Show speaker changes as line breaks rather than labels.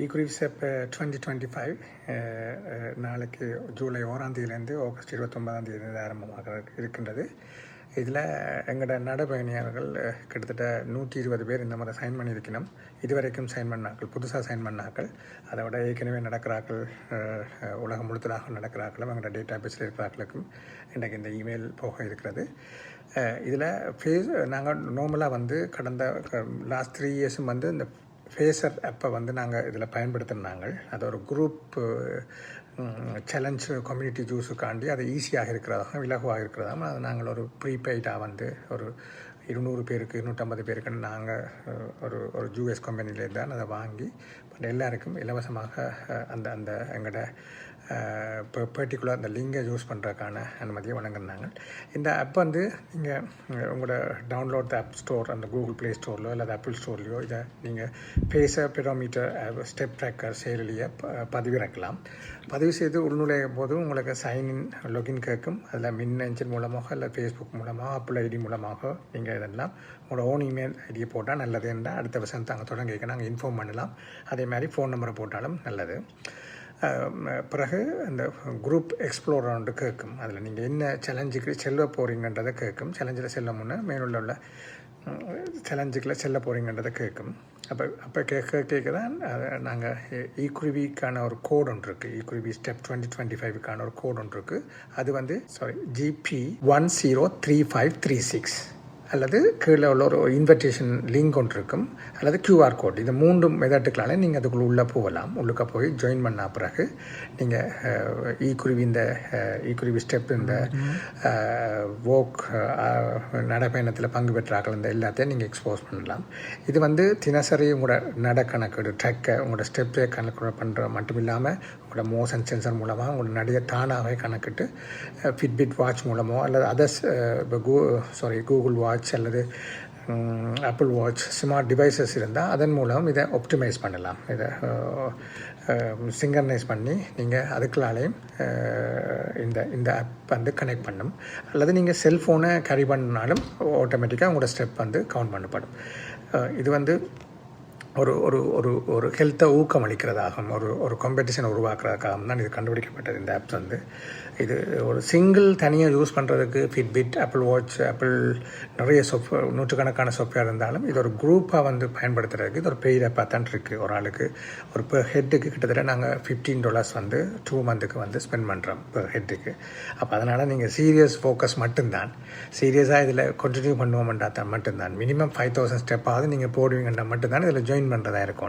ஈக்ரிவிசெப் 2025 நாளைக்கு ஜூலை 1ஆம் தேதியிலேருந்து ஆகஸ்ட் 29ஆம் தேதி ஆரம்பமாக இருக்கின்றது. இதில் எங்களோட நடைபயணியாளர்கள் கிட்டத்தட்ட 120 பேர் இந்த மாதிரி சைன் பண்ணியிருக்கணும். இதுவரைக்கும் சைன் பண்ணாக்கள், புதுசாக சைன் பண்ணாக்கள், அதை விட ஏற்கனவே நடக்கிறாக்கள், உலகம் முழுத்தலாக நடக்கிறாக்களும் எங்களோட டேட்டா பேஸில் இருக்கிறாக்களுக்கும் இன்றைக்கு இந்த இமெயில் போக இருக்கிறது. இதில் நாங்கள் நார்மலாக கடந்த லாஸ்ட் 3 இயர்ஸும் இந்த ஃபேஸர் ஆப்பை நாங்கள் இதில் பயன்படுத்தினாங்க. அது ஒரு குரூப் சேலஞ்ச் கம்யூனிட்டி ஜூஸுக்காண்டி அது ஈஸியாக இருக்கிறதாகவும் இலகுவாக இருக்கிறதாகவும் அது நாங்கள் ஒரு ப்ரீபெய்டாக ஒரு 200 பேருக்கு 250 பேருக்கு நாங்கள் ஒரு ஜூஎஸ் கம்பெனியிலே தான் அதை வாங்கி எல்லாருக்கும் இலவசமாக அந்த எங்களோட பர்டிகுலர் அந்த லிங்கை யூஸ் பண்ணுறதுக்கான அனுமதியை வழங்கினாங்க. இந்த ஆப் நீங்கள் உங்களோட டவுன்லோட் ஆப் ஸ்டோர், அந்த கூகுள் ப்ளே ஸ்டோர்லையோ இல்லை ஆப்பிள் ஸ்டோர்லையோ இதை நீங்கள் ஃபேஸர் பெரோமீட்டர் ஸ்டெப் ட்ராக்கர் செயலியை பதிவிறக்கலாம். பதிவு செய்து உள்நுழையும் போது உங்களுக்கு சைன்இன் லாகின் கேட்கும். அதில் மின்னஞ்சல் மூலமாக இல்லை ஃபேஸ்புக் மூலமாக ஆப்பிள் ஐடி மூலமாக நீங்கள் இதெல்லாம் உங்களோட ஓன் இமெயில் ஐடியை போட்டால் நல்லது என்றால் அடுத்த வருஷம் தாங்க தொடங்க நாங்கள் இன்ஃபார்ம் பண்ணலாம். அதே மாதிரி ஃபோன் நம்பரை போட்டாலும் நல்லது. பிறகு அந்த குரூப் எக்ஸ்ப்ளோரர் கேட்கும். அதில் நீங்கள் என்ன சேலஞ்சுக்கு செல்ல போகிறீங்கன்றதை கேட்கும். சேலஞ்சில் செல்ல முன்னே மேலுள்ள சேலஞ்சுக்குள்ளே செல்ல போகிறீங்கன்றதை கேட்கும். அப்போ கேட்க தான் நாங்கள் ஈக்குருவிக்கான ஒரு கோட் ஒன்று இருக்குது. ஈக்குருவி ஸ்டெப் 2025க்கான ஒரு கோட் ஒன்று இருக்குது. அது GP 103536 அல்லது கீழே உள்ள ஒரு இன்விடேஷன் லிங்க் ஒன்று இருக்கும், அல்லது QR கோட். இந்த 3 மெத்தட்டுக்களால் நீங்கள் அதுக்குள்ளே உள்ளே போகலாம். உள்ளுக்க போய் ஜாயின் பண்ண பிறகு நீங்கள் ஈக்குருவி ஸ்டெப் இந்த வோக் நடைப்பயணத்தில் பங்கு பெற்றார்கள் இந்த எல்லாத்தையும் நீங்கள் எக்ஸ்போஸ் பண்ணலாம். இது தினசரி உங்களோட நடக்கணக்கு ட்ரெக்கை உங்களோட ஸ்டெப்பை கணக்கு பண்ணுற மட்டும் இல்லாமல் உங்களோட மோஷன் சென்சர் மூலமாக உங்களோட நடைய தானாகவே கணக்கிட்டு ஃபிட்பிட் வாட்ச் மூலமோ அல்லது அதர்ஸ் கூகுள் வாட்ச் அல்லது ஆப்பிள் வாட்ச் ஸ்மார்ட் டிவைசஸ் இருந்தால் அதன் மூலம் இதை ஆப்டிமைஸ் பண்ணலாம். இதை சிங்கர்னைஸ் பண்ணி நீங்கள் அதுக்குள்ளாலேயும் இந்த ஆப் கனெக்ட் பண்ணும். அல்லது நீங்கள் செல்ஃபோனை கேரி பண்ணினாலும் ஆட்டோமேட்டிக்காக உங்களோட ஸ்டெப் கவுண்ட் பண்ணப்படும். இது ஒரு ஒரு ஒரு ஒரு ஹெல்த்தை ஊக்கம் அளிக்கிறதாகவும் ஒரு காம்படிஷனை உருவாக்குறதுக்காகவும் தான் இது கண்டுபிடிக்கப்பட்டது. இந்த ஆப்ஸ் இது ஒரு சிங்கிள் தனியாக யூஸ் பண்ணுறதுக்கு ஃபிட்பிட், ஆப்பிள் வாட்ச், ஆப்பிள் நிறைய நூற்றுக்கணக்கான சாஃப்ட்வேர் இருந்தாலும் இது ஒரு குரூப்பாக பயன்படுத்துறதுக்கு இது ஒரு பெய்ட் ஆப்பாக தான் இருக்குது. ஒரு ஆளுக்கு ஒரு பெர் ஹெட்டுக்கு கிட்டத்தட்ட நாங்கள் $15 2 மந்த்துக்கு ஸ்பெண்ட் பண்ணுறோம் பெர் ஹெட்டுக்கு. அப்போ அதனால் நீங்கள் சீரியஸ் ஃபோக்கஸ் மட்டும்தான், சீரியஸாக இதில் கண்டினியூ பண்ணுவோம்ன்றா தான் மட்டும்தான் மினிமம் 5000 ஸ்டெப்பாவது நீங்கள் போடுவீங்கன்னா மட்டும்தான் இதில் ஜாயின் பண்ணுறதா இருக்கணும்.